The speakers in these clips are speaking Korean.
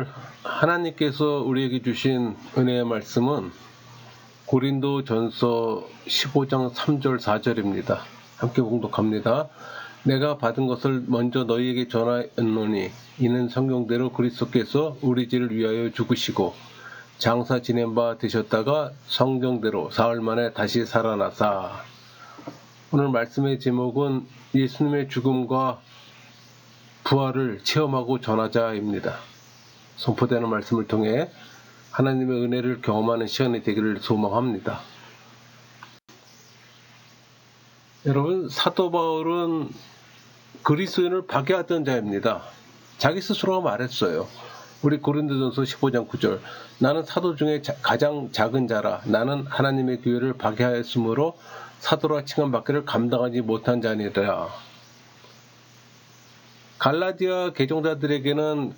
오늘 하나님께서 우리에게 주신 은혜의 말씀은 고린도전서 15장 3절 4절입니다. 함께 봉독합니다. 내가 받은 것을 먼저 너희에게 전하였노니 이는 성경대로 그리스도께서 우리 죄를 위하여 죽으시고 장사 지낸 바 되셨다가 성경대로 사흘 만에 다시 살아나사. 오늘 말씀의 제목은 예수님의 죽음과 부활을 체험하고 전하자입니다. 선포되는 말씀을 통해 하나님의 은혜를 경험하는 시간이 되기를 소망합니다. 여러분, 사도 바울은 그리스도인을 박해하던 자입니다. 자기 스스로가 말했어요. 우리 고린도전서 15장 9절, 나는 사도 중에 가장 작은 자라. 나는 하나님의 교회를 박해하였으므로 사도라 칭함받기를 감당하지 못한 자니라. 갈라디아 개종자들에게는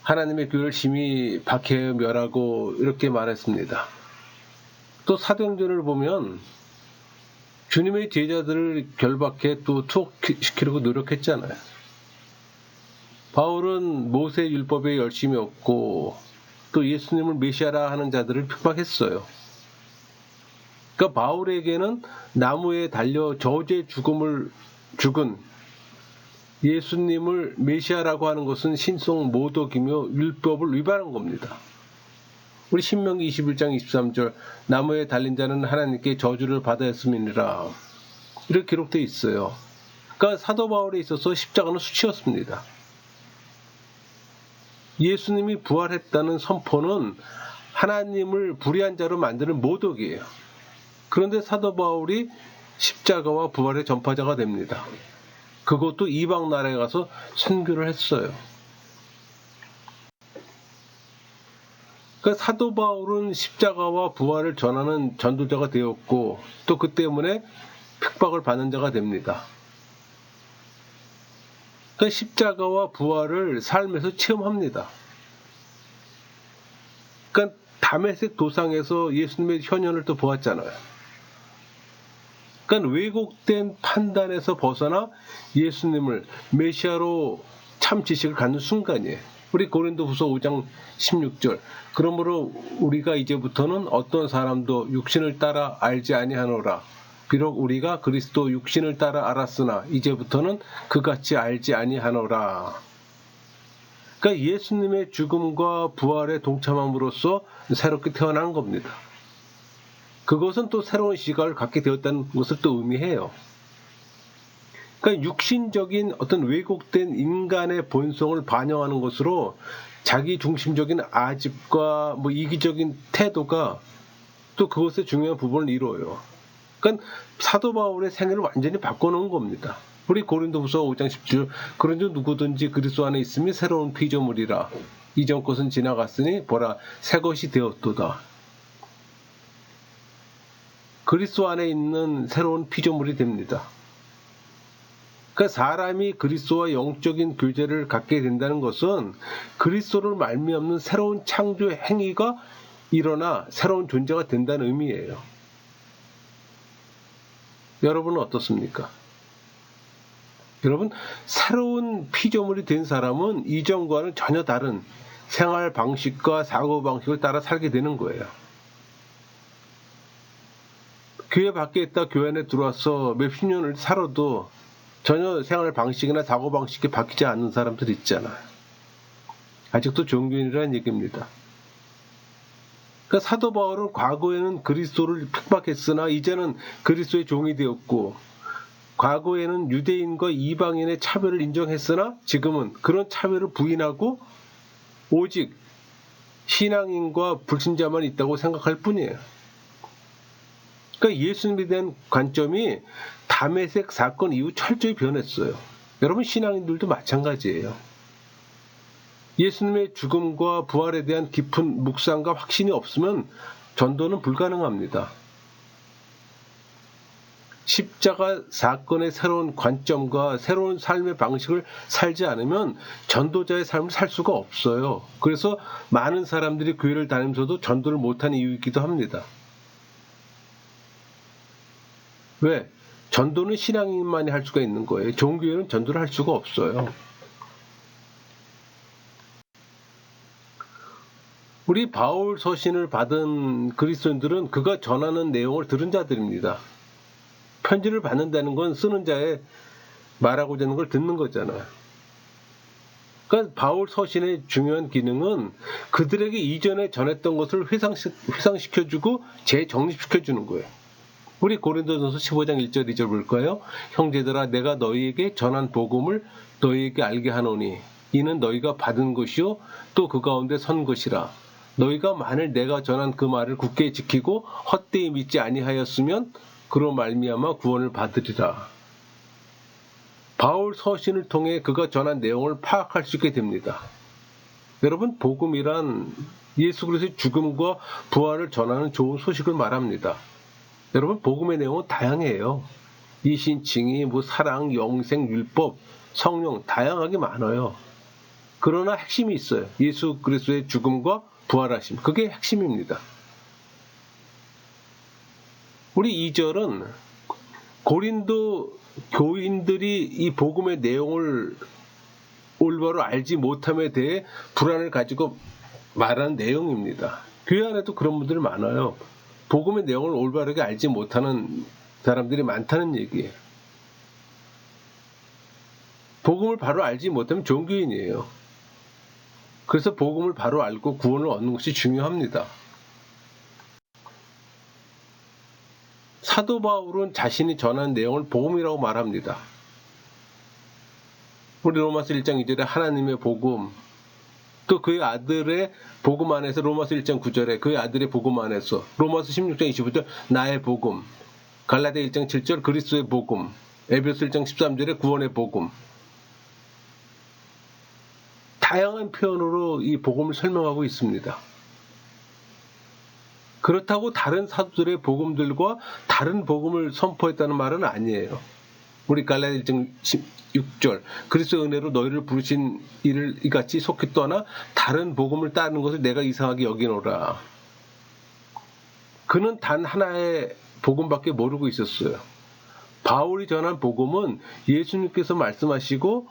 하나님의 교회를 심히 박해하여 멸하고 이렇게 말했습니다. 또 사도행전을 보면 주님의 제자들을 결박해 또 투옥시키려고 노력했잖아요. 바울은 모세 율법에 열심히 얻고 또 예수님을 메시아라 하는 자들을 핍박했어요. 그러니까 바울에게는 나무에 달려 저주의 죽음을 죽은 예수님을 메시아라고 하는 것은 신성 모독이며 율법을 위반한 겁니다. 우리 신명기 21장 23절, 나무에 달린 자는 하나님께 저주를 받았음이니라, 이렇게 기록되어 있어요. 그러니까 사도 바울에 있어서 십자가는 수치였습니다. 예수님이 부활했다는 선포는 하나님을 불의한 자로 만드는 모독이에요. 그런데 사도 바울이 십자가와 부활의 전파자가 됩니다. 그것도 이방 나라에 가서 선교를 했어요. 그러니까 사도 바울은 십자가와 부활을 전하는 전도자가 되었고 또 그 때문에 핍박을 받는 자가 됩니다. 그러니까 십자가와 부활을 삶에서 체험합니다. 그러니까 다메섹 도상에서 예수님의 현현을 또 보았잖아요. 그러니까 왜곡된 판단에서 벗어나 예수님을 메시아로 참 지식을 갖는 순간이에요. 우리 고린도후서 5장 16절, 그러므로 우리가 이제부터는 어떤 사람도 육신을 따라 알지 아니하노라. 비록 우리가 그리스도 육신을 따라 알았으나 이제부터는 그같이 알지 아니하노라. 그러니까 예수님의 죽음과 부활에 동참함으로써 새롭게 태어난 겁니다. 그것은 또 새로운 시각을 갖게 되었다는 것을 또 의미해요. 그러니까 육신적인 어떤 왜곡된 인간의 본성을 반영하는 것으로 자기 중심적인 아집과 이기적인 태도가 또 그것의 중요한 부분을 이루어요. 그러니까 사도 바울의 생애를 완전히 바꿔놓은 겁니다. 우리 고린도후서 5장 10절, 그런즉 누구든지 그리스도 안에 있으면 새로운 피조물이라. 이전 것은 지나갔으니 보라 새 것이 되었도다. 그리스도 안에 있는 새로운 피조물이 됩니다. 그러니까 사람이 그리스도와 영적인 교제를 갖게 된다는 것은 그리스도를 말미암는 새로운 창조 행위가 일어나 새로운 존재가 된다는 의미예요. 여러분은 어떻습니까? 여러분, 새로운 피조물이 된 사람은 이전과는 전혀 다른 생활 방식과 사고 방식을 따라 살게 되는 거예요. 교회 밖에 있다 교회 안에 들어와서 몇십 년을 살아도 전혀 생활 방식이나 사고 방식이 바뀌지 않는 사람들 있잖아요. 아직도 종교인이라는 얘기입니다. 그러니까 사도 바울은 과거에는 그리스도를 핍박했으나 이제는 그리스도의 종이 되었고, 과거에는 유대인과 이방인의 차별을 인정했으나 지금은 그런 차별을 부인하고 오직 신앙인과 불신자만 있다고 생각할 뿐이에요. 그러니까 예수님에 대한 관점이 다메섹 사건 이후 철저히 변했어요. 여러분, 신앙인들도 마찬가지예요. 예수님의 죽음과 부활에 대한 깊은 묵상과 확신이 없으면 전도는 불가능합니다. 십자가 사건의 새로운 관점과 새로운 삶의 방식을 살지 않으면 전도자의 삶을 살 수가 없어요. 그래서 많은 사람들이 교회를 다니면서도 전도를 못한 이유이기도 합니다. 왜? 전도는 신앙인만이 할 수가 있는 거예요. 종교에는 전도를 할 수가 없어요. 우리 바울 서신을 받은 그리스도인들은 그가 전하는 내용을 들은 자들입니다. 편지를 받는다는 건 쓰는 자의 말하고자 하는 걸 듣는 거잖아요. 그러니까 바울 서신의 중요한 기능은 그들에게 이전에 전했던 것을 회상시켜주고 재정립시켜주는 거예요. 우리 고린도전서 15장 1절 2절 볼까요? 형제들아 내가 너희에게 전한 복음을 너희에게 알게 하노니 이는 너희가 받은 것이요 또 그 가운데 선 것이라. 너희가 만일 내가 전한 그 말을 굳게 지키고 헛되이 믿지 아니하였으면 그로 말미암아 구원을 받으리라. 바울 서신을 통해 그가 전한 내용을 파악할 수 있게 됩니다. 여러분, 복음이란 예수 그리스도의 죽음과 부활을 전하는 좋은 소식을 말합니다. 여러분, 복음의 내용은 다양해요. 이신, 징의, 사랑, 영생, 율법, 성령 다양하게 많아요. 그러나 핵심이 있어요. 예수 그리스도의 죽음과 부활하심. 그게 핵심입니다. 우리 2절은 고린도 교인들이 이 복음의 내용을 올바로 알지 못함에 대해 불안을 가지고 말하는 내용입니다. 교회 안에도 그런 분들이 많아요. 복음의 내용을 올바르게 알지 못하는 사람들이 많다는 얘기예요. 복음을 바로 알지 못하면 종교인이에요. 그래서 복음을 바로 알고 구원을 얻는 것이 중요합니다. 사도 바울은 자신이 전한 내용을 복음이라고 말합니다. 우리 로마서 1장 2절에 하나님의 복음, 또 그의 아들의 복음 안에서 로마서 1장 9절에 그의 아들의 복음 안에서 로마서 16장 25절 나의 복음, 갈라디아 1장 7절 그리스도의 복음, 에베소 1장 13절에 구원의 복음. 다양한 표현으로 이 복음을 설명하고 있습니다. 그렇다고 다른 사도들의 복음들과 다른 복음을 선포했다는 말은 아니에요. 우리 갈라디아 1장 16절 그리스도의 은혜로 너희를 부르신 이를 이같이 속히 떠나 다른 복음을 따르는 것을 내가 이상하게 여기노라. 그는 단 하나의 복음밖에 모르고 있었어요. 바울이 전한 복음은 예수님께서 말씀하시고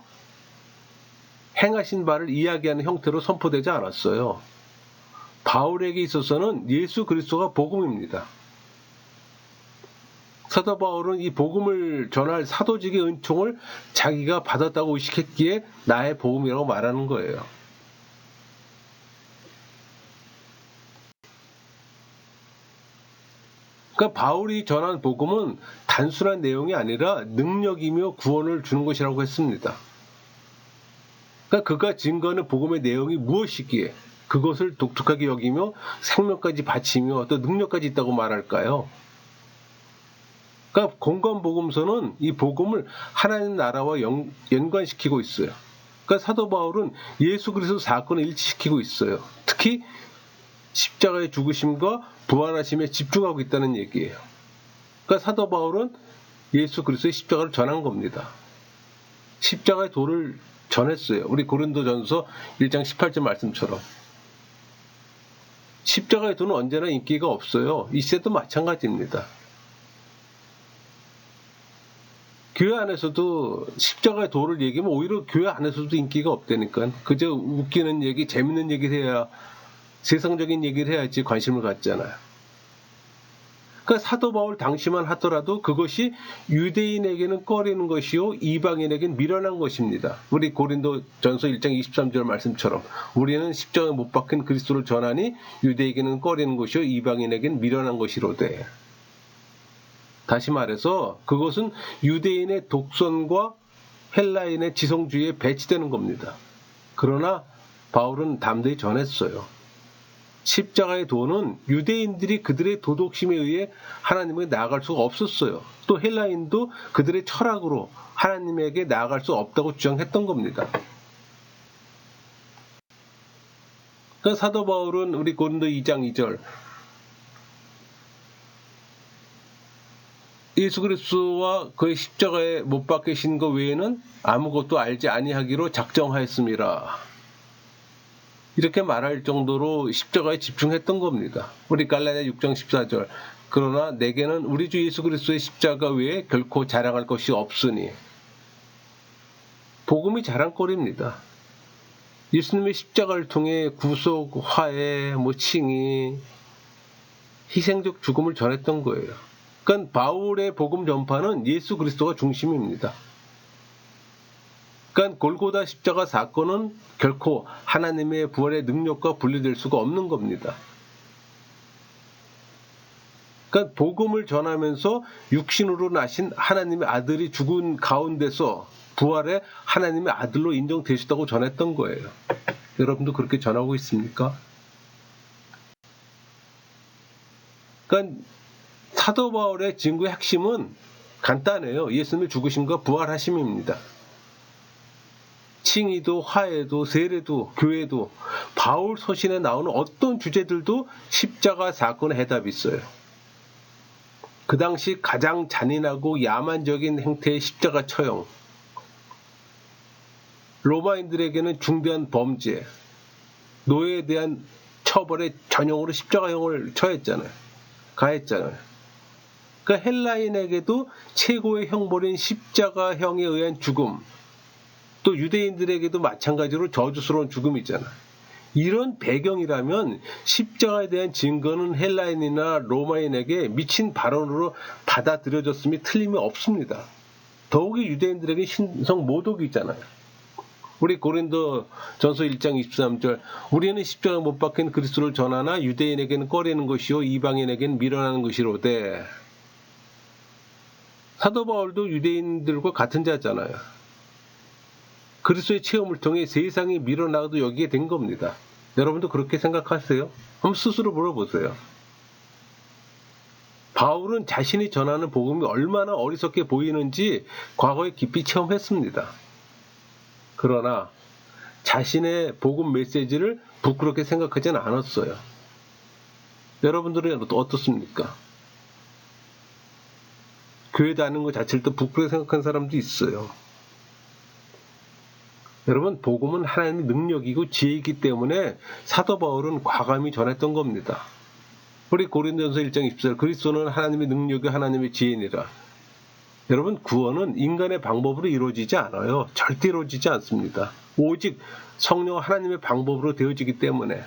행하신 바를 이야기하는 형태로 선포되지 않았어요. 바울에게 있어서는 예수 그리스도가 복음입니다. 사도 바울은 이 복음을 전할 사도직의 은총을 자기가 받았다고 의식했기에 나의 복음이라고 말하는 거예요. 그러니까 바울이 전한 복음은 단순한 내용이 아니라 능력이며 구원을 주는 것이라고 했습니다. 그러니까 그가 증거하는 복음의 내용이 무엇이기에 그것을 독특하게 여기며 생명까지 바치며 또 능력까지 있다고 말할까요? 그러니까 공관복음서는 이 복음을 하나님 나라와 연관시키고 있어요. 그러니까 사도 바울은 예수 그리스도 사건을 일치시키고 있어요. 특히 십자가의 죽으심과 부활하심에 집중하고 있다는 얘기예요. 그러니까 사도 바울은 예수 그리스도의 십자가를 전한 겁니다. 십자가의 도를 전했어요. 우리 고린도전서 1장 18절 말씀처럼. 십자가의 도는 언제나 인기가 없어요. 이 시대도 마찬가지입니다. 교회 안에서도 십자가의 도를 얘기하면 오히려 교회 안에서도 인기가 없다니까. 그저 웃기는 얘기, 재밌는 얘기를 해야, 세상적인 얘기를 해야지 관심을 갖잖아요. 그러니까 사도 바울 당시만 하더라도 그것이 유대인에게는 꺼리는 것이요 이방인에게는 미련한 것입니다. 우리 고린도전서 1장 23절 말씀처럼 우리는 십자가에 못 박힌 그리스도를 전하니 유대에게는 꺼리는 것이요 이방인에게는 미련한 것이로되. 다시 말해서 그것은 유대인의 독선과 헬라인의 지성주의에 배치되는 겁니다. 그러나 바울은 담대히 전했어요. 십자가의 도는 유대인들이 그들의 도덕심에 의해 하나님에게 나아갈 수가 없었어요. 또 헬라인도 그들의 철학으로 하나님에게 나아갈 수 없다고 주장했던 겁니다. 그러니까 사도 바울은 우리 고린도 2장 2절 예수 그리스도와 그의 십자가에 못 박히신 것 외에는 아무것도 알지 아니하기로 작정하였습니다. 이렇게 말할 정도로 십자가에 집중했던 겁니다. 우리 갈라디아 6장 14절 그러나 내게는 우리 주 예수 그리스도의 십자가 외에 결코 자랑할 것이 없으니. 복음이 자랑거리입니다. 예수님의 십자가를 통해 구속, 화해, 칭의, 희생적 죽음을 전했던 거예요. 그러니까 바울의 복음 전파는 예수 그리스도가 중심입니다. 그러니까 골고다 십자가 사건은 결코 하나님의 부활의 능력과 분리될 수가 없는 겁니다. 그러니까 복음을 전하면서 육신으로 나신 하나님의 아들이 죽은 가운데서 부활의 하나님의 아들로 인정되시다고 전했던 거예요. 여러분도 그렇게 전하고 있습니까? 그러니까 사도 바울의 증거의 핵심은 간단해요. 예수님의 죽으심과 부활하심입니다. 칭의도 화해도 세례도 교회도 바울 서신에 나오는 어떤 주제들도 십자가 사건의 해답이 있어요. 그 당시 가장 잔인하고 야만적인 형태의 십자가 처형, 로마인들에게는 중대한 범죄, 노예에 대한 처벌의 전형으로 십자가형을 가했잖아요. 그러니까 헬라인에게도 최고의 형벌인 십자가형에 의한 죽음, 또 유대인들에게도 마찬가지로 저주스러운 죽음이잖아요. 이런 배경이라면 십자가에 대한 증거는 헬라인이나 로마인에게 미친 발언으로 받아들여졌음이 틀림이 없습니다. 더욱이 유대인들에게 신성 모독이잖아요. 우리 고린도 전서 1장 23절 우리는 십자가 못 박힌 그리스도를 전하나 유대인에게는 꺼리는 것이요 이방인에게는 밀어나는 것이로되. 사도 바울도 유대인들과 같은 자잖아요. 그리스도의 체험을 통해 세상이 밀어나가도 여기게 된 겁니다. 여러분도 그렇게 생각하세요? 한번 스스로 물어보세요. 바울은 자신이 전하는 복음이 얼마나 어리석게 보이는지 과거에 깊이 체험했습니다. 그러나 자신의 복음 메시지를 부끄럽게 생각하지는 않았어요. 여러분들은 어떻습니까? 교회 다니는 것 자체를 또 부끄럽게 생각하는 사람도 있어요. 여러분, 복음은 하나님의 능력이고 지혜이기 때문에 사도 바울은 과감히 전했던 겁니다. 우리 고린도전서 1장 20절 그리스도는 하나님의 능력이 하나님의 지혜니라. 여러분, 구원은 인간의 방법으로 이루어지지 않아요. 절대 이루어지지 않습니다. 오직 성령 하나님의 방법으로 되어지기 때문에.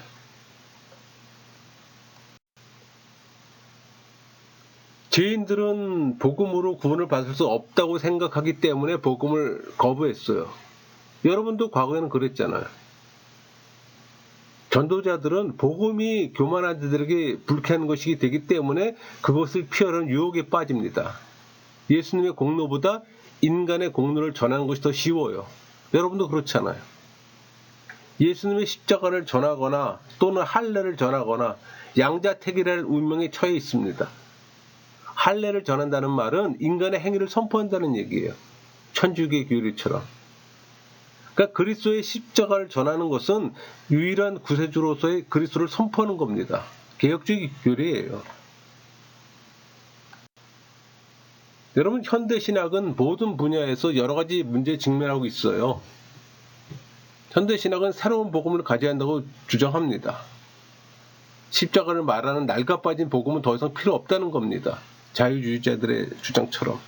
죄인들은 복음으로 구원을 받을 수 없다고 생각하기 때문에 복음을 거부했어요. 여러분도 과거에는 그랬잖아요. 전도자들은 복음이 교만한 자들에게 불쾌한 것이 되기 때문에 그것을 피하려는 유혹에 빠집니다. 예수님의 공로보다 인간의 공로를 전하는 것이 더 쉬워요. 여러분도 그렇잖아요. 예수님의 십자가를 전하거나 또는 할례를 전하거나 양자택일할 운명에 처해 있습니다. 할례를 전한다는 말은 인간의 행위를 선포한다는 얘기예요. 천주교의 교리처럼. 그러니까 그리스도의 십자가를 전하는 것은 유일한 구세주로서의 그리스도를 선포하는 겁니다. 개혁주의 교리예요. 여러분, 현대신학은 모든 분야에서 여러 가지 문제에 직면하고 있어요. 현대신학은 새로운 복음을 가져야 한다고 주장합니다. 십자가를 말하는 낡아 빠진 복음은 더 이상 필요 없다는 겁니다. 자유주의자들의 주장처럼.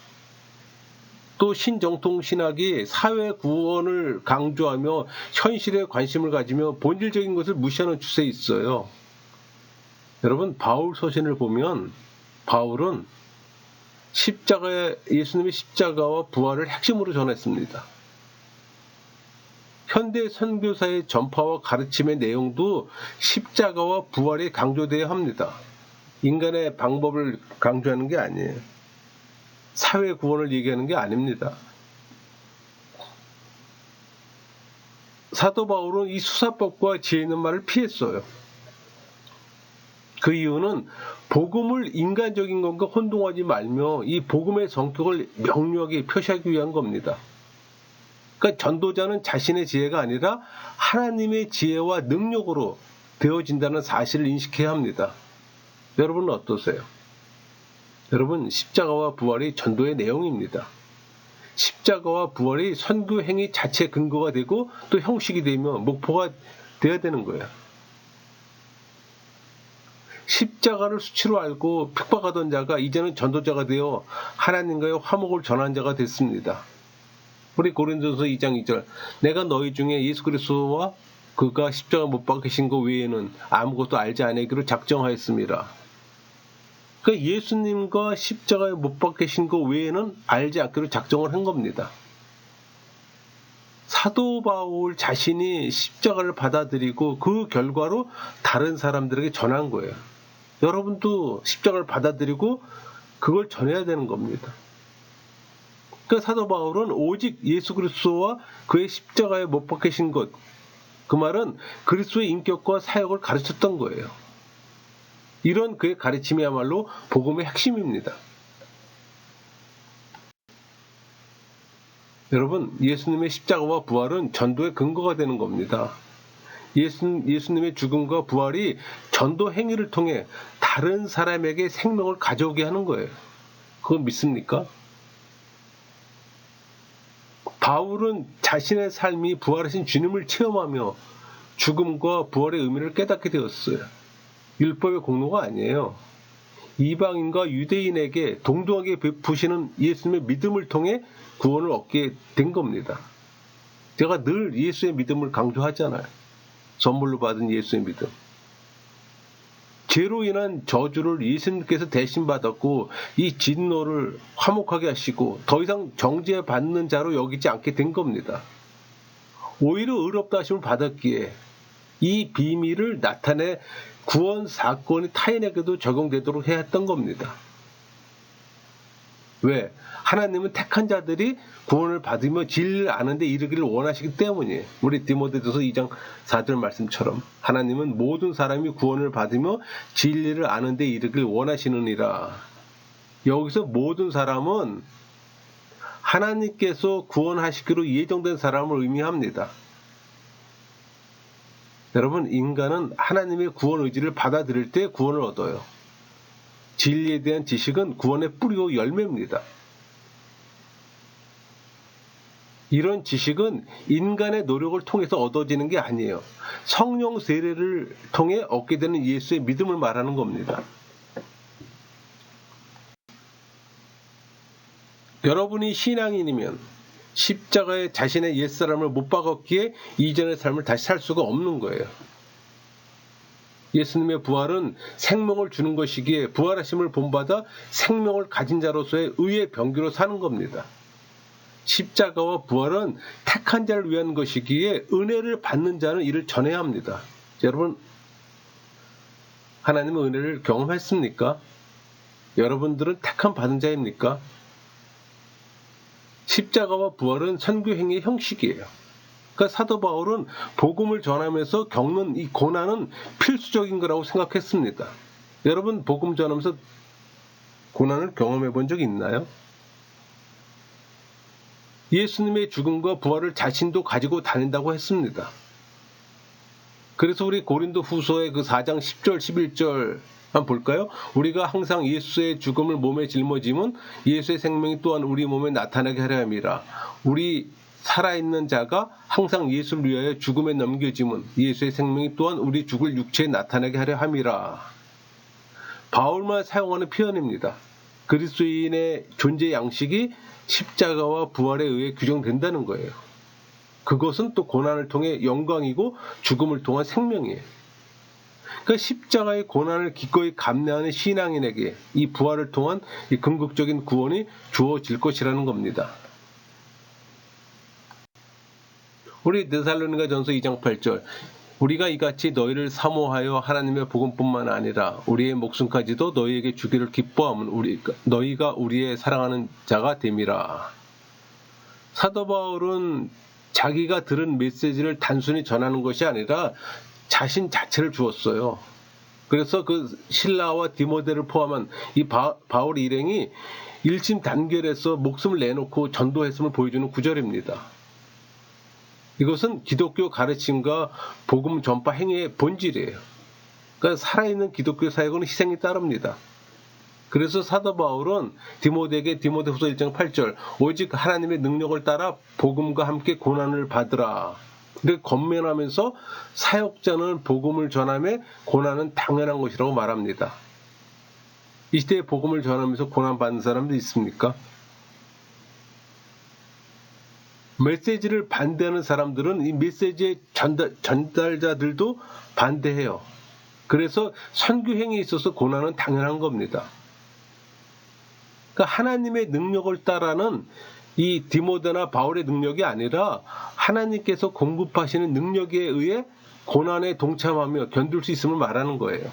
또 신정통신학이 사회 구원을 강조하며 현실에 관심을 가지며 본질적인 것을 무시하는 추세에 있어요. 여러분, 바울 서신을 보면 바울은 예수님의 십자가와 부활을 핵심으로 전했습니다. 현대 선교사의 전파와 가르침의 내용도 십자가와 부활이 강조되어야 합니다. 인간의 방법을 강조하는 게 아니에요. 사회 구원을 얘기하는 게 아닙니다. 사도 바울은 이 수사법과 지혜 있는 말을 피했어요. 그 이유는 복음을 인간적인 것과 혼동하지 말며 이 복음의 성격을 명료하게 표시하기 위한 겁니다. 그러니까 전도자는 자신의 지혜가 아니라 하나님의 지혜와 능력으로 되어진다는 사실을 인식해야 합니다. 여러분은 어떠세요? 여러분, 십자가와 부활이 전도의 내용입니다. 십자가와 부활이 선교 행위 자체 근거가 되고 또 형식이 되며 목표가 되어야 되는 거예요. 십자가를 수치로 알고 핍박하던 자가 이제는 전도자가 되어 하나님과의 화목을 전한 자가 됐습니다. 우리 고린도전서 2장 2절 내가 너희 중에 예수 그리스도와 그가 십자가 못 박히신 것 외에는 아무것도 알지 아니하기로 작정하였습니다. 그러니까 예수님과 십자가에 못 박히신 것 외에는 알지 않기로 작정을 한 겁니다. 사도 바울 자신이 십자가를 받아들이고 그 결과로 다른 사람들에게 전한 거예요. 여러분도 십자가를 받아들이고 그걸 전해야 되는 겁니다. 그러니까 사도 바울은 오직 예수 그리스도와 그의 십자가에 못 박히신 것, 그 말은 그리스도의 인격과 사역을 가르쳤던 거예요. 이런 그의 가르침이야말로 복음의 핵심입니다. 여러분, 예수님의 십자가와 부활은 전도의 근거가 되는 겁니다. 예수님의 죽음과 부활이 전도 행위를 통해 다른 사람에게 생명을 가져오게 하는 거예요. 그건 믿습니까? 바울은 자신의 삶이 부활하신 주님을 체험하며 죽음과 부활의 의미를 깨닫게 되었어요. 율법의 공로가 아니에요. 이방인과 유대인에게 동등하게 베푸시는 예수님의 믿음을 통해 구원을 얻게 된 겁니다. 제가 늘 예수의 믿음을 강조하잖아요. 선물로 받은 예수의 믿음. 죄로 인한 저주를 예수님께서 대신 받았고 이 진노를 화목하게 하시고 더 이상 정죄받는 자로 여기지 않게 된 겁니다. 오히려 의롭다 하심을 받았기에 이 비밀을 나타내 구원 사건이 타인에게도 적용되도록 해야 했던 겁니다. 왜? 하나님은 택한 자들이 구원을 받으며 진리를 아는 데 이르기를 원하시기 때문이에요. 우리 디모데전서 2장 4절 말씀처럼 하나님은 모든 사람이 구원을 받으며 진리를 아는 데 이르기를 원하시느니라. 여기서 모든 사람은 하나님께서 구원하시기로 예정된 사람을 의미합니다. 여러분, 인간은 하나님의 구원 의지를 받아들일 때 구원을 얻어요. 진리에 대한 지식은 구원의 뿌리고 열매입니다. 이런 지식은 인간의 노력을 통해서 얻어지는 게 아니에요. 성령 세례를 통해 얻게 되는 예수의 믿음을 말하는 겁니다. 여러분이 신앙인이면 십자가에 자신의 옛사람을 못 박았기에 이전의 삶을 다시 살 수가 없는 거예요. 예수님의 부활은 생명을 주는 것이기에 부활하심을 본받아 생명을 가진 자로서의 의의 병기로 사는 겁니다. 십자가와 부활은 택한 자를 위한 것이기에 은혜를 받는 자는 이를 전해야 합니다. 여러분, 하나님의 은혜를 경험했습니까? 여러분들은 택한 받은 자입니까? 십자가와 부활은 선교행위의 형식이에요. 그러니까 사도 바울은 복음을 전하면서 겪는 이 고난은 필수적인 거라고 생각했습니다. 여러분, 복음 전하면서 고난을 경험해 본 적이 있나요? 예수님의 죽음과 부활을 자신도 가지고 다닌다고 했습니다. 그래서 우리 고린도 후서의 그 4장 10절 11절 한번 볼까요? 우리가 항상 예수의 죽음을 몸에 짊어짐은 예수의 생명이 또한 우리 몸에 나타나게 하려 함이라. 우리 살아있는 자가 항상 예수를 위하여 죽음에 넘겨짐은 예수의 생명이 또한 우리 죽을 육체에 나타나게 하려 함이라. 바울만 사용하는 표현입니다. 그리스도인의 존재 양식이 십자가와 부활에 의해 규정된다는 거예요. 그것은 또 고난을 통해 영광이고 죽음을 통한 생명이에요. 그러니까 십자가의 고난을 기꺼이 감내하는 신앙인에게 이 부활을 통한 이 궁극적인 구원이 주어질 것이라는 겁니다. 우리 데살로니가전서 2장 8절 우리가 이같이 너희를 사모하여 하나님의 복음뿐만 아니라 우리의 목숨까지도 너희에게 주기를 기뻐함은 너희가 우리의 사랑하는 자가 됨이라. 사도 바울은 자기가 들은 메시지를 단순히 전하는 것이 아니라 자신 자체를 주었어요. 그래서 그 실라와 디모데를 포함한 이 바울 일행이 일심단결해서 목숨을 내놓고 전도했음을 보여주는 구절입니다. 이것은 기독교 가르침과 복음 전파 행위의 본질이에요. 그러니까 살아있는 기독교 사역은 희생이 따릅니다. 그래서 사도 바울은 디모데에게 디모데후서 1장 8절 오직 하나님의 능력을 따라 복음과 함께 고난을 받으라. 근데 권면하면서 사역자는 복음을 전하며 고난은 당연한 것이라고 말합니다. 이 시대에 복음을 전하면서 고난 받는 사람도 있습니까? 메시지를 반대하는 사람들은 이 메시지의 전달자들도 반대해요. 그래서 선교행위에 있어서 고난은 당연한 겁니다. 그러니까 하나님의 능력을 따라는 이 디모데나 바울의 능력이 아니라 하나님께서 공급하시는 능력에 의해 고난에 동참하며 견딜 수 있음을 말하는 거예요.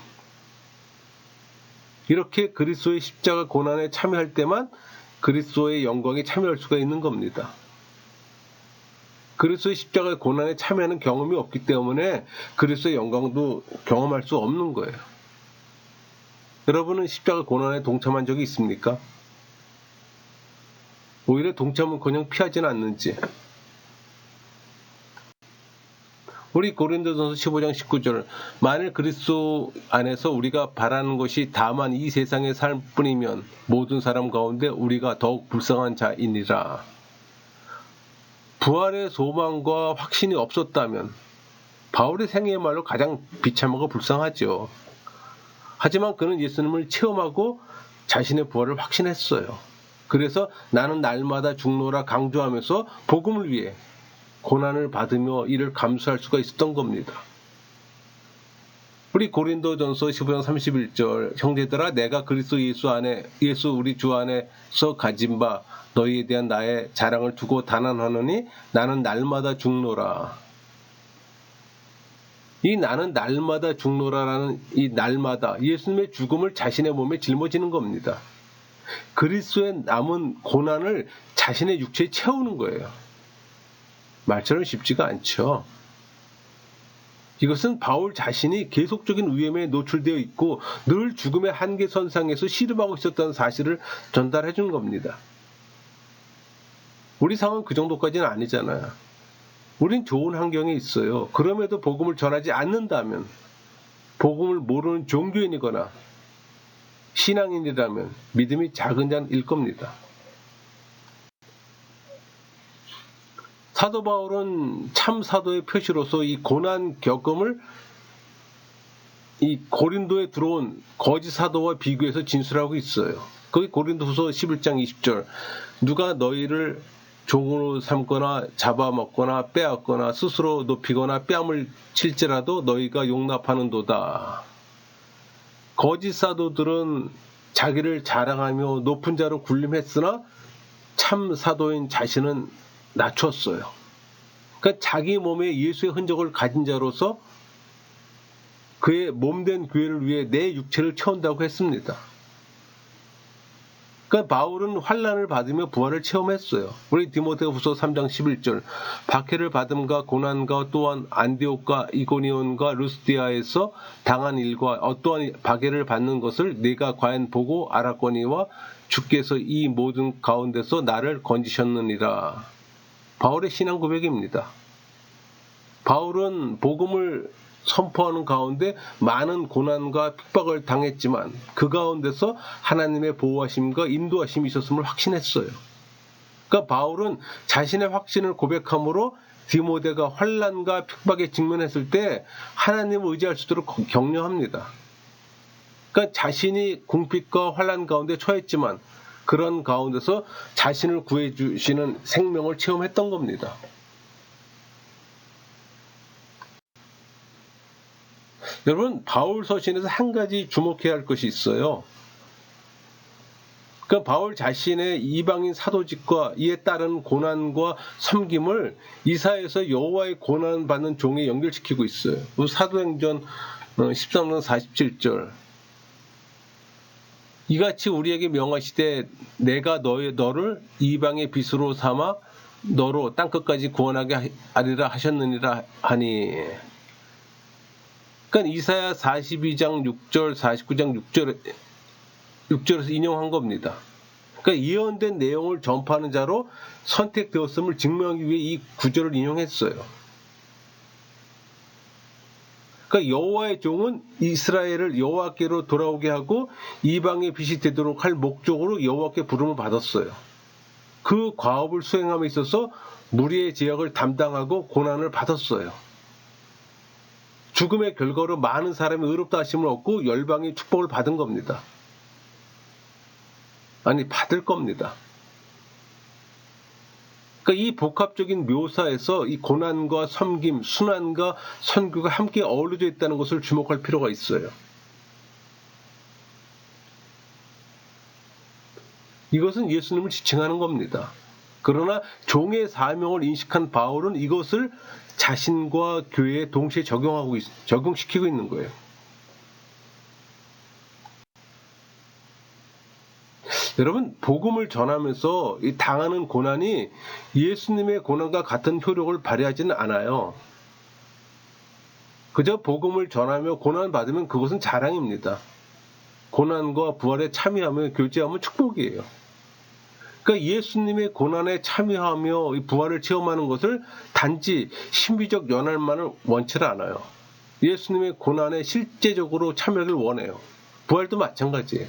이렇게 그리스도의 십자가 고난에 참여할 때만 그리스도의 영광에 참여할 수가 있는 겁니다. 그리스도의 십자가 고난에 참여하는 경험이 없기 때문에 그리스도의 영광도 경험할 수 없는 거예요. 여러분은 십자가 고난에 동참한 적이 있습니까? 오히려 동참은커녕 피하지는 않는지. 우리 고린도전서 15장 19절 만일 그리스도 안에서 우리가 바라는 것이 다만 이 세상의 삶뿐이면 모든 사람 가운데 우리가 더욱 불쌍한 자이니라. 부활의 소망과 확신이 없었다면 바울의 생애야말로 가장 비참하고 불쌍하죠. 하지만 그는 예수님을 체험하고 자신의 부활을 확신했어요. 그래서 나는 날마다 죽노라 강조하면서 복음을 위해 고난을 받으며 이를 감수할 수가 있었던 겁니다. 우리 고린도전서 15장 31절 형제들아 내가 그리스도 예수 우리 주 안에서 가진 바 너희에 대한 나의 자랑을 두고 단언하노니 나는 날마다 죽노라. 이 나는 날마다 죽노라라는 이 날마다 예수님의 죽음을 자신의 몸에 짊어지는 겁니다. 그리스도의 남은 고난을 자신의 육체에 채우는 거예요. 말처럼 쉽지가 않죠. 이것은 바울 자신이 계속적인 위험에 노출되어 있고 늘 죽음의 한계선상에서 씨름하고 있었다는 사실을 전달해 준 겁니다. 우리 상황은 그 정도까지는 아니잖아요. 우린 좋은 환경에 있어요. 그럼에도 복음을 전하지 않는다면 복음을 모르는 종교인이거나 신앙인이라면 믿음이 작은 자일 겁니다. 사도 바울은 참 사도의 표시로서 이 고난 겪음을 이 고린도에 들어온 거짓 사도와 비교해서 진술하고 있어요. 거기 고린도후서 11장 20절 누가 너희를 종으로 삼거나 잡아먹거나 빼앗거나 스스로 높이거나 뺨을 칠지라도 너희가 용납하는도다. 거짓 사도들은 자기를 자랑하며 높은 자로 군림했으나 참 사도인 자신은 낮췄어요. 그러니까 자기 몸에 예수의 흔적을 가진 자로서 그의 몸된 교회를 위해 내 육체를 채운다고 했습니다. 그러니까 바울은 환난을 받으며 부활을 체험했어요. 우리 디모데후서 3장 11절 박해를 받음과 고난과 또한 안디옥과 이고니온과 루스디아에서 당한 일과 어떠한 박해를 받는 것을 네가 과연 보고 알았거니와 주께서 이 모든 가운데서 나를 건지셨느니라. 바울의 신앙 고백입니다. 바울은 복음을 선포하는 가운데 많은 고난과 핍박을 당했지만 그 가운데서 하나님의 보호하심과 인도하심이 있었음을 확신했어요. 그러니까 바울은 자신의 확신을 고백함으로 디모데가 환난과 핍박에 직면했을 때 하나님을 의지할 수 있도록 격려합니다. 그러니까 자신이 궁핍과 환난 가운데 처했지만 그런 가운데서 자신을 구해주시는 생명을 체험했던 겁니다. 여러분 바울 서신에서 한 가지 주목해야 할 것이 있어요. 그러니까 바울 자신의 이방인 사도직과 이에 따른 고난과 섬김을 이사야에서 여호와의 고난받는 종에 연결시키고 있어요. 사도행전 13장 47절 이같이 우리에게 명하시되 내가 너를 이방의 빛으로 삼아 너로 땅끝까지 구원하게 하리라 하셨느니라 하니. 그러니까 이사야 42장 6절 49장 6절에서 인용한 겁니다. 그러니까 예언된 내용을 전파하는 자로 선택되었음을 증명하기 위해 이 구절을 인용했어요. 그러니까 여호와의 종은 이스라엘을 여호와께로 돌아오게 하고 이방의 빛이 되도록 할 목적으로 여호와께 부름을 받았어요. 그 과업을 수행함에 있어서 무리의 제약을 담당하고 고난을 받았어요. 죽음의 결과로 많은 사람이 의롭다 하심을 얻고 열방의 축복을 받은 겁니다. 아니 받을 겁니다. 그러니까 이 복합적인 묘사에서 이 고난과 섬김, 순환과 선교가 함께 어우러져 있다는 것을 주목할 필요가 있어요. 이것은 예수님을 지칭하는 겁니다. 그러나 종의 사명을 인식한 바울은 이것을 자신과 교회에 동시에 적용시키고 있는 거예요. 여러분, 복음을 전하면서 이 당하는 고난이 예수님의 고난과 같은 효력을 발휘하지는 않아요. 그저 복음을 전하며 고난을 받으면 그것은 자랑입니다. 고난과 부활에 참여하며 교제하면 축복이에요. 그러니까 예수님의 고난에 참여하며 부활을 체험하는 것을 단지 신비적 연할만을 원치를 않아요. 예수님의 고난에 실제적으로 참여하길 원해요. 부활도 마찬가지예요.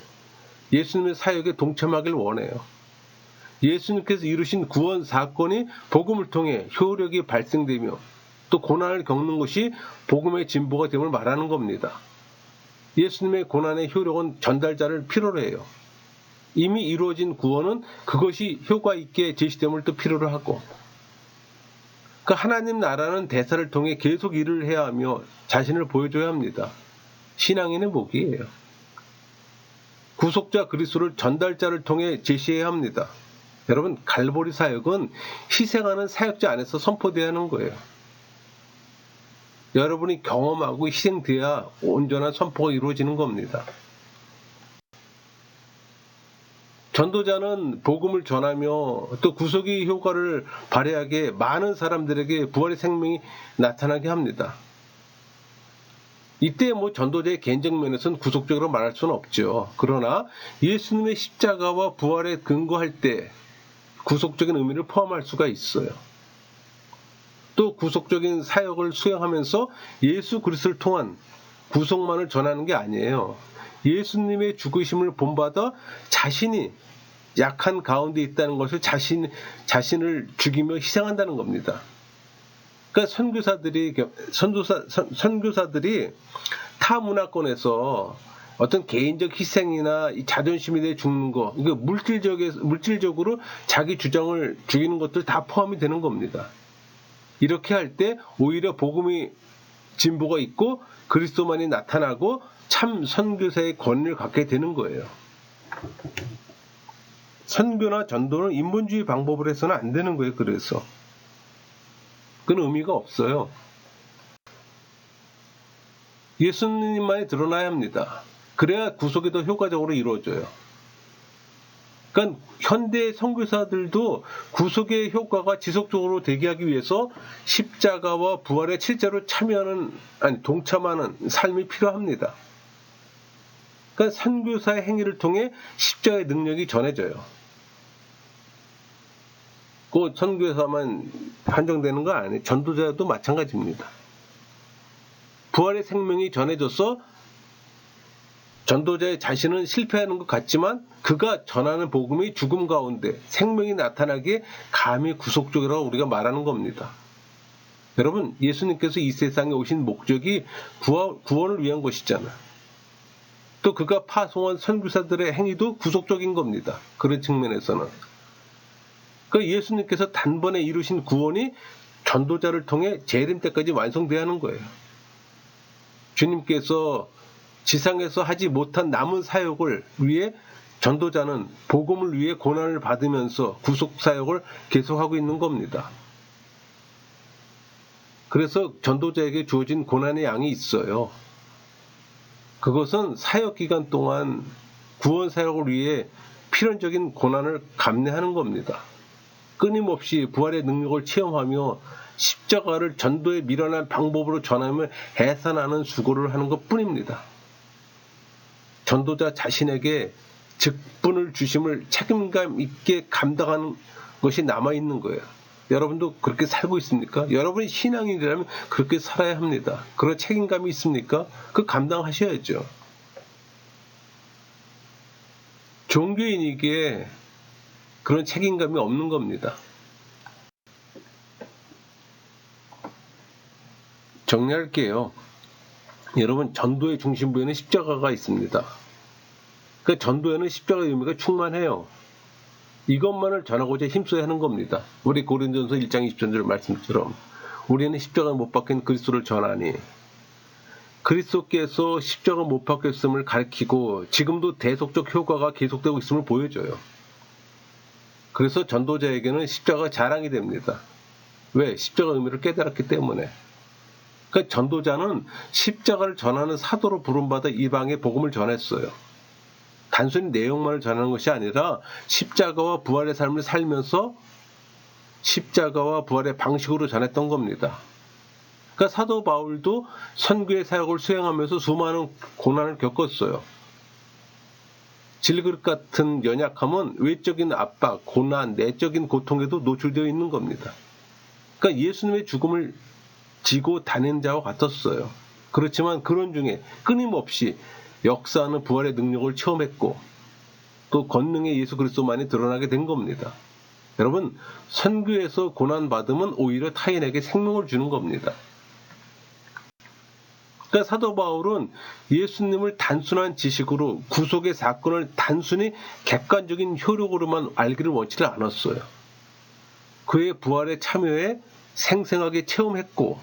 예수님의 사역에 동참하길 원해요. 예수님께서 이루신 구원 사건이 복음을 통해 효력이 발생되며 또 고난을 겪는 것이 복음의 진보가 됨을 말하는 겁니다. 예수님의 고난의 효력은 전달자를 필요로 해요. 이미 이루어진 구원은 그것이 효과 있게 제시됨을 또 필요로 하고, 그 하나님 나라는 대사를 통해 계속 일을 해야 하며 자신을 보여줘야 합니다. 신앙인의 목이에요. 구속자 그리스도를 전달자를 통해 제시해야 합니다. 여러분, 갈보리 사역은 희생하는 사역자 안에서 선포돼야 하는 거예요. 여러분이 경험하고 희생돼야 온전한 선포가 이루어지는 겁니다. 전도자는 복음을 전하며 또 구속의 효과를 발휘하게 많은 사람들에게 부활의 생명이 나타나게 합니다. 이때 전도자의 개인적 면에서는 구속적으로 말할 수는 없죠. 그러나 예수님의 십자가와 부활에 근거할 때 구속적인 의미를 포함할 수가 있어요. 또 구속적인 사역을 수행하면서 예수 그리스도를 통한 구속만을 전하는 게 아니에요. 예수님의 죽으심을 본받아 자신이 약한 가운데 있다는 것을 자신을 죽이며 희생한다는 겁니다. 그러니까 선교사들이 타 문화권에서 어떤 개인적 희생이나 이 자존심에 대해 죽는 거, 이거 물질적으로 자기 주장을 죽이는 것들 다 포함이 되는 겁니다. 이렇게 할 때 오히려 복음의 진보가 있고 그리스도만이 나타나고 참 선교사의 권위를 갖게 되는 거예요. 선교나 전도는 인본주의 방법으로 해서는 안 되는 거예요. 그래서 그건 의미가 없어요. 예수님만이 드러나야 합니다. 그래야 구속이 더 효과적으로 이루어져요. 그러니까 현대 선교사들도 구속의 효과가 지속적으로 되게 하기 위해서 십자가와 부활에 실제로 동참하는 삶이 필요합니다. 그러니까 선교사의 행위를 통해 십자가의 능력이 전해져요. 그 선교사만 한정되는 거 아니에요. 전도자도 마찬가지입니다. 부활의 생명이 전해져서 전도자의 자신은 실패하는 것 같지만 그가 전하는 복음이 죽음 가운데 생명이 나타나기에 감히 구속적이라고 우리가 말하는 겁니다. 여러분, 예수님께서 이 세상에 오신 목적이 구원을 위한 것이잖아요. 또 그가 파송한 선교사들의 행위도 구속적인 겁니다. 그런 측면에서는. 그러니까 예수님께서 단번에 이루신 구원이 전도자를 통해 재림 때까지 완성돼야 하는 거예요. 주님께서 지상에서 하지 못한 남은 사역을 위해 전도자는 복음을 위해 고난을 받으면서 구속 사역을 계속하고 있는 겁니다. 그래서 전도자에게 주어진 고난의 양이 있어요. 그것은 사역 기간 동안 구원 사역을 위해 필연적인 고난을 감내하는 겁니다. 끊임없이 부활의 능력을 체험하며 십자가를 전도에 미련한 방법으로 전하며 해산하는 수고를 하는 것뿐입니다. 전도자 자신에게 직분을 주심을 책임감 있게 감당하는 것이 남아있는 거예요. 여러분도 그렇게 살고 있습니까? 여러분이 신앙인이라면 그렇게 살아야 합니다. 그런 책임감이 있습니까? 그 감당하셔야죠. 종교인이기에 그런 책임감이 없는 겁니다. 정리할게요. 여러분, 전도의 중심부에는 십자가가 있습니다. 그 전도에는 십자가의 의미가 충만해요. 이것만을 전하고자 힘써야 하는 겁니다. 우리 고린도전서 1장 20절 말씀처럼 우리는 십자가에 못 박힌 그리스도를 전하니, 그리스도께서 십자가 못 박혔음을 가리키고 지금도 대속적 효과가 계속되고 있음을 보여줘요. 그래서 전도자에게는 십자가가 자랑이 됩니다. 왜? 십자가 의미를 깨달았기 때문에. 그러니까 전도자는 십자가를 전하는 사도로 부름받아 이방에 복음을 전했어요. 단순히 내용만을 전하는 것이 아니라 십자가와 부활의 삶을 살면서 십자가와 부활의 방식으로 전했던 겁니다. 그러니까 사도 바울도 선교의 사역을 수행하면서 수많은 고난을 겪었어요. 질그릇 같은 연약함은 외적인 압박, 고난, 내적인 고통에도 노출되어 있는 겁니다. 그러니까 예수님의 죽음을 지고 다닌 자와 같았어요. 그렇지만 그런 중에 끊임없이 역사하는 부활의 능력을 체험했고 또 권능의 예수 그리스도만이 드러나게 된 겁니다. 여러분, 선교에서 고난받음은 오히려 타인에게 생명을 주는 겁니다. 그러니까 사도 바울은 예수님을 단순한 지식으로, 구속의 사건을 단순히 객관적인 효력으로만 알기를 원치를 않았어요. 그의 부활에 참여해 생생하게 체험했고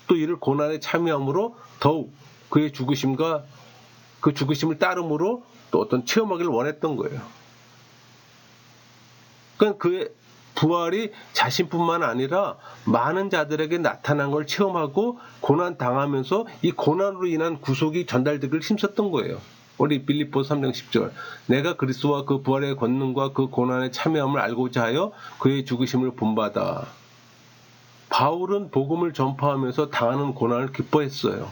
또 이를 고난에 참여함으로 더욱 그의 죽으심과 그 죽으심을 따름으로 또 어떤 체험하기를 원했던 거예요. 그러니까 그의 부활이 자신뿐만 아니라 많은 자들에게 나타난 걸 체험하고 고난 당하면서 이 고난으로 인한 구속이 전달되기를 힘썼던 거예요. 우리 빌립보서 3장 10절, 내가 그리스도와 그 부활의 권능과 그 고난에 참여함을 알고자 하여 그의 죽으심을 본받아. 바울은 복음을 전파하면서 당하는 고난을 기뻐했어요.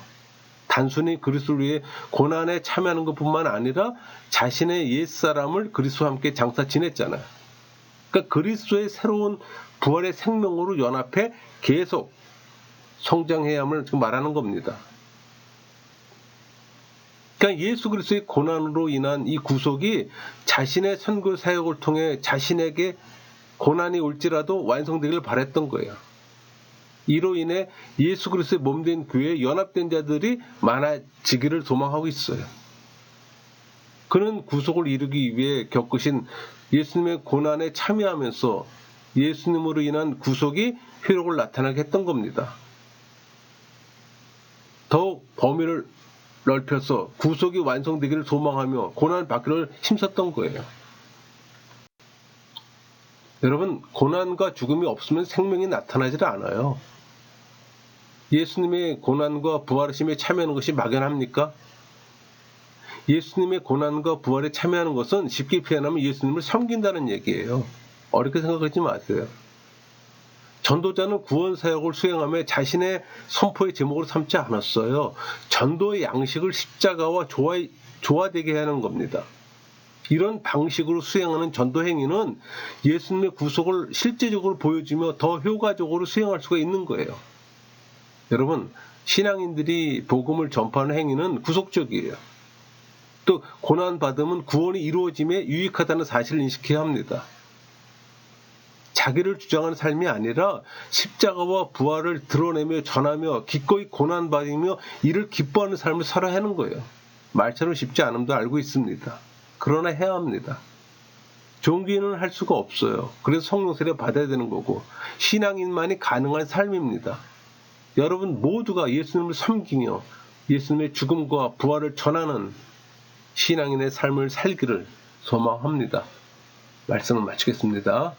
단순히 그리스도를 위해 고난에 참여하는 것뿐만 아니라 자신의 옛사람을 그리스도와 함께 장사 지냈잖아요. 그러니까 그리스도의 새로운 부활의 생명으로 연합해 계속 성장해야 함을 지금 말하는 겁니다. 그러니까 예수 그리스도의 고난으로 인한 이 구속이 자신의 선교 사역을 통해 자신에게 고난이 올지라도 완성되기를 바랬던 거예요. 이로 인해 예수 그리스도의 몸된 교회에 연합된 자들이 많아지기를 소망하고 있어요. 그는 구속을 이루기 위해 겪으신 예수님의 고난에 참여하면서 예수님으로 인한 구속이 효력을 나타나게 했던 겁니다. 더욱 범위를 넓혀서 구속이 완성되기를 소망하며 고난을 받기를 힘썼던 거예요. 여러분, 고난과 죽음이 없으면 생명이 나타나질 않아요. 예수님의 고난과 부활하심에 참여하는 것이 막연합니까? 예수님의 고난과 부활에 참여하는 것은 쉽게 표현하면 예수님을 섬긴다는 얘기예요. 어렵게 생각하지 마세요. 전도자는 구원 사역을 수행하며 자신의 선포의 제목으로 삼지 않았어요. 전도의 양식을 십자가와 조화되게 하는 겁니다. 이런 방식으로 수행하는 전도 행위는 예수님의 구속을 실제적으로 보여주며 더 효과적으로 수행할 수가 있는 거예요. 여러분, 신앙인들이 복음을 전파하는 행위는 구속적이에요. 또 고난받음은 구원이 이루어짐에 유익하다는 사실을 인식해야 합니다. 자기를 주장하는 삶이 아니라 십자가와 부활을 드러내며 전하며 기꺼이 고난받으며 이를 기뻐하는 삶을 살아야 하는 거예요. 말처럼 쉽지 않음도 알고 있습니다. 그러나 해야 합니다. 종교인은 할 수가 없어요. 그래서 성령 세례 받아야 되는 거고 신앙인만이 가능한 삶입니다. 여러분 모두가 예수님을 섬기며 예수님의 죽음과 부활을 전하는 신앙인의 삶을 살기를 소망합니다. 말씀을 마치겠습니다.